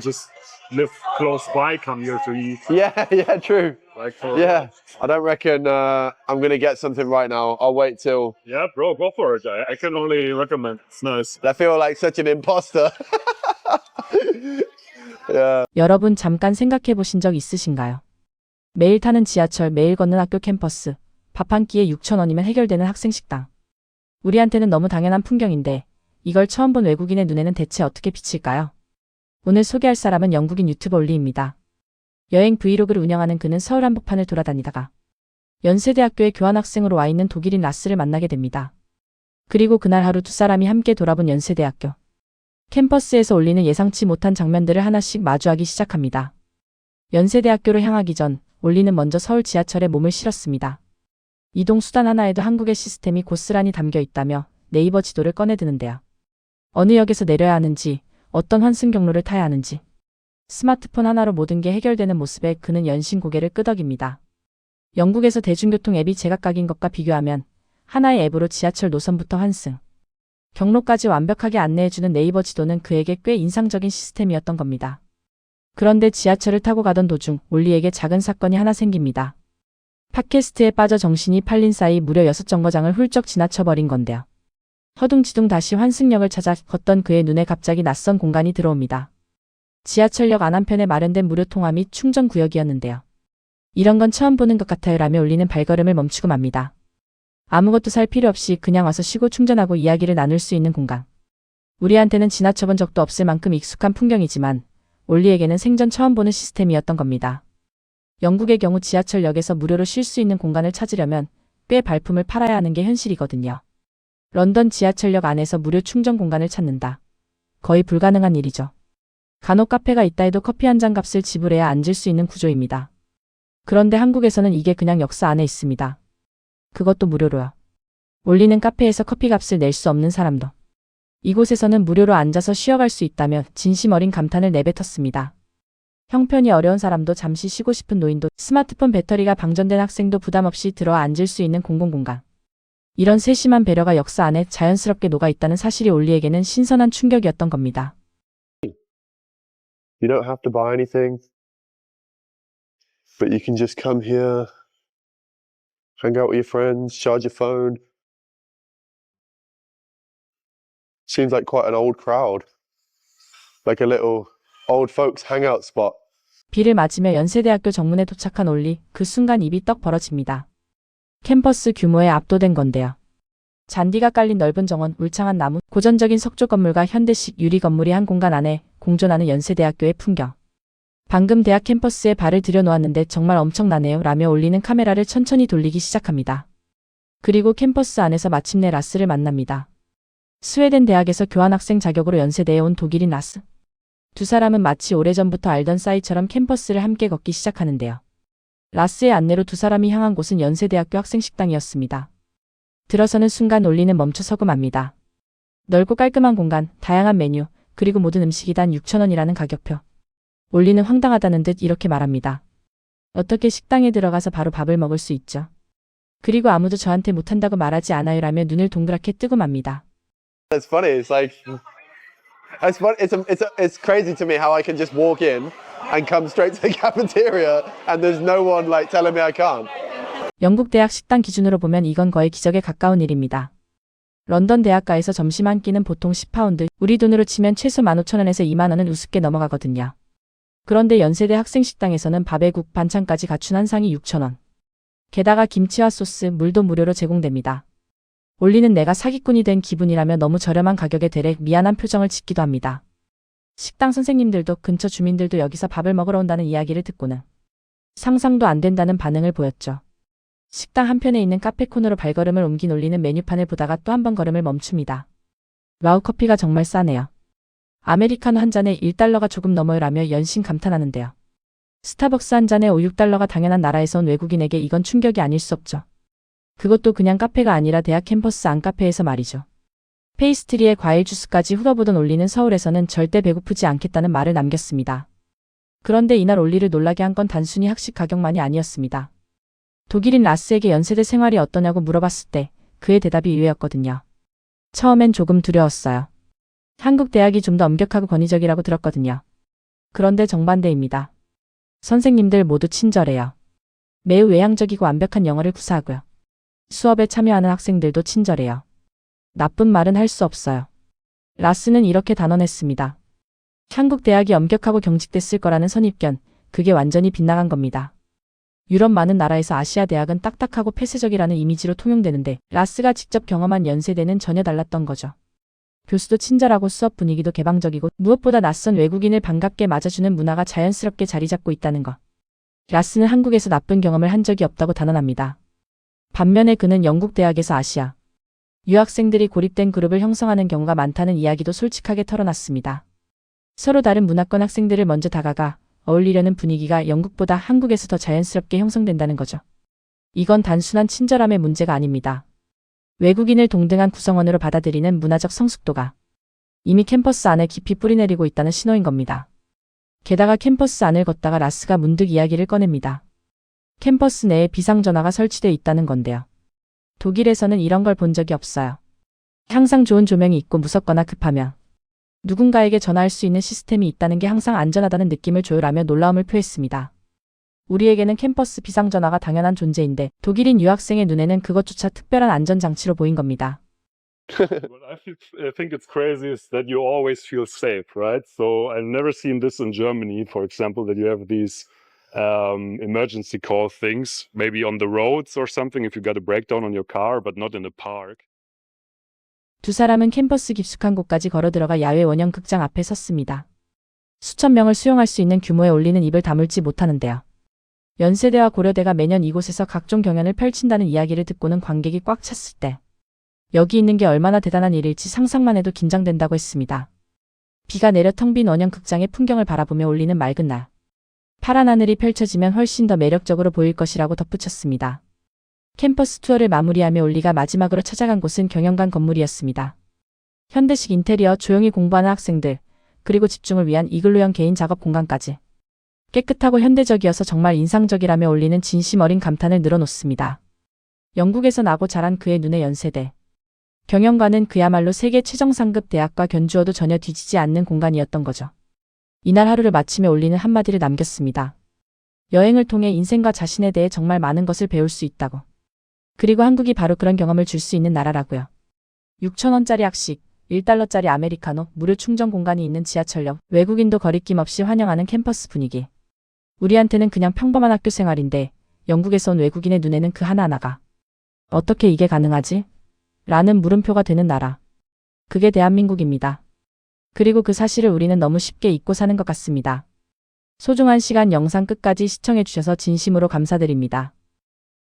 just live close by come here to eat. Yeah, true. Like for, Yeah, I don't reckon I'm gonna get something right now. I'll wait till. Yeah, bro, go for it. I can only recommend. It's nice. I feel like such an imposter. Yeah. 여러분 잠깐 생각해 보신 적 있으신가요? 매일 타는 지하철, 매일 걷는 학교 캠퍼스, 밥 한 끼에 6,000원이면 해결되는 학생 식당. 우리한테는 너무 당연한 풍경인데 이걸 처음 본 외국인의 눈에는 대체 어떻게 비칠까요? 오늘 소개할 사람은 영국인 유튜버 올리입니다. 여행 브이로그를 운영하는 그는 서울 한복판을 돌아다니다가 연세대학교에 교환학생으로 와 있는 독일인 라스를 만나게 됩니다. 그리고 그날 하루 두 사람이 함께 돌아본 연세대학교 캠퍼스에서 올리는 예상치 못한 장면들을 하나씩 마주하기 시작합니다. 연세대학교로 향하기 전 올리는 먼저 서울 지하철에 몸을 실었습니다. 이동 수단 하나에도 한국의 시스템이 고스란히 담겨 있다며 네이버 지도를 꺼내드는데요. 어느 역에서 내려야 하는지, 어떤 환승 경로를 타야 하는지, 스마트폰 하나로 모든 게 해결되는 모습에 그는 연신 고개를 끄덕입니다. 영국에서 대중교통 앱이 제각각인 것과 비교하면 하나의 앱으로 지하철 노선부터 환승, 경로까지 완벽하게 안내해주는 네이버 지도는 그에게 꽤 인상적인 시스템이었던 겁니다. 그런데 지하철을 타고 가던 도중 올리에게 작은 사건이 하나 생깁니다. 팟캐스트에 빠져 정신이 팔린 사이 무려 6정거장을 훌쩍 지나쳐버린 건데요. 허둥지둥 다시 환승역을 찾아 걷던 그의 눈에 갑자기 낯선 공간이 들어옵니다. 지하철역 안 한편에 마련된 무료 통화 및 충전 구역이었는데요. 이런 건 처음 보는 것 같아요 라며 올리는 발걸음을 멈추고 맙니다. 아무것도 살 필요 없이 그냥 와서 쉬고 충전하고 이야기를 나눌 수 있는 공간. 우리한테는 지나쳐본 적도 없을 만큼 익숙한 풍경이지만 올리에게는 생전 처음 보는 시스템이었던 겁니다. 영국의 경우 지하철역에서 무료로 쉴 수 있는 공간을 찾으려면 꽤 발품을 팔아야 하는 게 현실이거든요. 런던 지하철역 안에서 무료 충전 공간을 찾는다. 거의 불가능한 일이죠. 간혹 카페가 있다 해도 커피 한 잔 값을 지불해야 앉을 수 있는 구조입니다. 그런데 한국에서는 이게 그냥 역사 안에 있습니다. 그것도 무료로요. 올리는 카페에서 커피 값을 낼 수 없는 사람도. 이곳에서는 무료로 앉아서 쉬어갈 수 있다며 진심 어린 감탄을 내뱉었습니다. 형편이 어려운 사람도 잠시 쉬고 싶은 노인도 스마트폰 배터리가 방전된 학생도 부담 없이 들어와 앉을 수 있는 공공공간. 이런 세심한 배려가 역사 안에 자연스럽게 녹아있다는 사실이 올리에게는 신선한 충격이었던 겁니다. You don't have to buy anything, but you can just come here, hang out with your friends, charge your phone. Seems like quite an old crowd, like a little old folks hangout spot. 비를 맞으며 연세대학교 정문에 도착한 올리, 그 순간 입이 떡 벌어집니다. 캠퍼스 규모에 압도된 건데요. 잔디가 깔린 넓은 정원, 울창한 나무, 고전적인 석조 건물과 현대식 유리 건물이 한 공간 안에 공존하는 연세대학교의 풍경. 방금 대학 캠퍼스에 발을 들여놓았는데 정말 엄청나네요 라며 올리는 카메라를 천천히 돌리기 시작합니다. 그리고 캠퍼스 안에서 마침내 라스를 만납니다. 스웨덴 대학에서 교환학생 자격으로 연세대에 온 독일인 라스. 두 사람은 마치 오래전부터 알던 사이처럼 캠퍼스를 함께 걷기 시작하는데요. 라스의 안내로 두 사람이 향한 곳은 연세대학교 학생식당이었습니다. 들어서는 순간 올리는 멈춰서고 맙니다. 넓고 깔끔한 공간, 다양한 메뉴, 그리고 모든 음식이 단 6,000원이라는 가격표. 올리는 황당하다는 듯 이렇게 말합니다. 어떻게 식당에 들어가서 바로 밥을 먹을 수 있죠? 그리고 아무도 저한테 못한다고 말하지 않아요 라며 눈을 동그랗게 뜨고 맙니다. It's funny. It's like it's fun. It's crazy to me how I can just walk in and come straight to the cafeteria and there's no one like telling me I can't. 영국 대학 식당 기준으로 보면 이건 거의 기적에 가까운 일입니다. 런던 대학가에서 점심 한 끼는 보통 10파운드, 우리 돈으로 치면 최소 15,000원에서 20,000원은 우습게 넘어가거든요. 그런데 연세대 학생식당에서는 밥에 국, 반찬까지 갖춘 한 상이 6,000원. 게다가 김치와 소스, 물도 무료로 제공됩니다. 올리는 내가 사기꾼이 된 기분이라며 너무 저렴한 가격에 되레 미안한 표정을 짓기도 합니다. 식당 선생님들도 근처 주민들도 여기서 밥을 먹으러 온다는 이야기를 듣고는 상상도 안 된다는 반응을 보였죠. 식당 한편에 있는 카페 코너로 발걸음을 옮긴 올리는 메뉴판을 보다가 또 한 번 걸음을 멈춥니다. 와우, 커피가 정말 싸네요. 아메리카노 한 잔에 1달러가 조금 넘어요 라며 연신 감탄하는데요. 스타벅스 한 잔에 5, 6달러가 당연한 나라에서 온 외국인에게 이건 충격이 아닐 수 없죠. 그것도 그냥 카페가 아니라 대학 캠퍼스 안 카페에서 말이죠. 페이스트리에 과일 주스까지 훑어보던 올리는 서울에서는 절대 배고프지 않겠다는 말을 남겼습니다. 그런데 이날 올리를 놀라게 한 건 단순히 학식 가격만이 아니었습니다. 독일인 라스에게 연세대 생활이 어떠냐고 물어봤을 때 그의 대답이 이외였거든요. 처음엔 조금 두려웠어요. 한국 대학이 좀 더 엄격하고 권위적이라고 들었거든요. 그런데 정반대입니다. 선생님들 모두 친절해요. 매우 외향적이고 완벽한 영어를 구사하고요. 수업에 참여하는 학생들도 친절해요. 나쁜 말은 할 수 없어요. 라스는 이렇게 단언했습니다. 한국 대학이 엄격하고 경직됐을 거라는 선입견, 그게 완전히 빗나간 겁니다. 유럽 많은 나라에서 아시아 대학은 딱딱하고 폐쇄적이라는 이미지로 통용되는데 라스가 직접 경험한 연세대는 전혀 달랐던 거죠. 교수도 친절하고 수업 분위기도 개방적이고 무엇보다 낯선 외국인을 반갑게 맞아주는 문화가 자연스럽게 자리 잡고 있다는 것. 라스는 한국에서 나쁜 경험을 한 적이 없다고 단언합니다. 반면에 그는 영국 대학에서 아시아 유학생들이 고립된 그룹을 형성하는 경우가 많다는 이야기도 솔직하게 털어놨습니다. 서로 다른 문화권 학생들을 먼저 다가가 어울리려는 분위기가 영국보다 한국에서 더 자연스럽게 형성된다는 거죠. 이건 단순한 친절함의 문제가 아닙니다. 외국인을 동등한 구성원으로 받아들이는 문화적 성숙도가 이미 캠퍼스 안에 깊이 뿌리내리고 있다는 신호인 겁니다. 게다가 캠퍼스 안을 걷다가 라스가 문득 이야기를 꺼냅니다. 캠퍼스 내에 비상전화가 설치되어 있다는 건데요. 독일에서는 이런 걸 본 적이 없어요. 항상 좋은 조명이 있고 무섭거나 급하면 누군가에게 전화할 수 있는 시스템이 있다는 게 항상 안전하다는 느낌을 조율하며 놀라움을 표했습니다. 우리에게는 캠퍼스 비상전화가 당연한 존재인데 독일인 유학생의 눈에는 그것조차 특별한 안전장치로 보인 겁니다. What I think it's crazy is that you always feel safe, right? So I've never seen this in Germany, for example, that you have these emergency call things, maybe on the roads or something if you got a breakdown on your car, but not in a park. 두 사람은 캠퍼스 깊숙한 곳까지 걸어 들어가 야외 원형 극장 앞에 섰습니다. 수천 명을 수용할 수 있는 규모의 올리는 입을 다물지 못하는데요. 연세대와 고려대가 매년 이곳에서 각종 경연을 펼친다는 이야기를 듣고는 관객이 꽉 찼을 때 여기 있는 게 얼마나 대단한 일일지 상상만 해도 긴장된다고 했습니다. 비가 내려 텅 빈 원형 극장의 풍경을 바라보며 올리는 맑은 날. 파란 하늘이 펼쳐지면 훨씬 더 매력적으로 보일 것이라고 덧붙였습니다. 캠퍼스 투어를 마무리하며 올리가 마지막으로 찾아간 곳은 경영관 건물이었습니다. 현대식 인테리어, 조용히 공부하는 학생들, 그리고 집중을 위한 이글루형 개인 작업 공간까지. 깨끗하고 현대적이어서 정말 인상적이라며 올리는 진심 어린 감탄을 늘어놓습니다. 영국에서 나고 자란 그의 눈에 연세대. 경영관은 그야말로 세계 최정상급 대학과 견주어도 전혀 뒤지지 않는 공간이었던 거죠. 이날 하루를 마치며 올리는 한마디를 남겼습니다. 여행을 통해 인생과 자신에 대해 정말 많은 것을 배울 수 있다고. 그리고 한국이 바로 그런 경험을 줄 수 있는 나라라고요. 6,000원짜리 학식, 1달러짜리 아메리카노, 무료 충전 공간이 있는 지하철역, 외국인도 거리낌 없이 환영하는 캠퍼스 분위기. 우리한테는 그냥 평범한 학교 생활인데 영국에서 온 외국인의 눈에는 그 하나하나가 어떻게 이게 가능하지? 라는 물음표가 되는 나라. 그게 대한민국입니다. 그리고 그 사실을 우리는 너무 쉽게 잊고 사는 것 같습니다. 소중한 시간 영상 끝까지 시청해주셔서 진심으로 감사드립니다.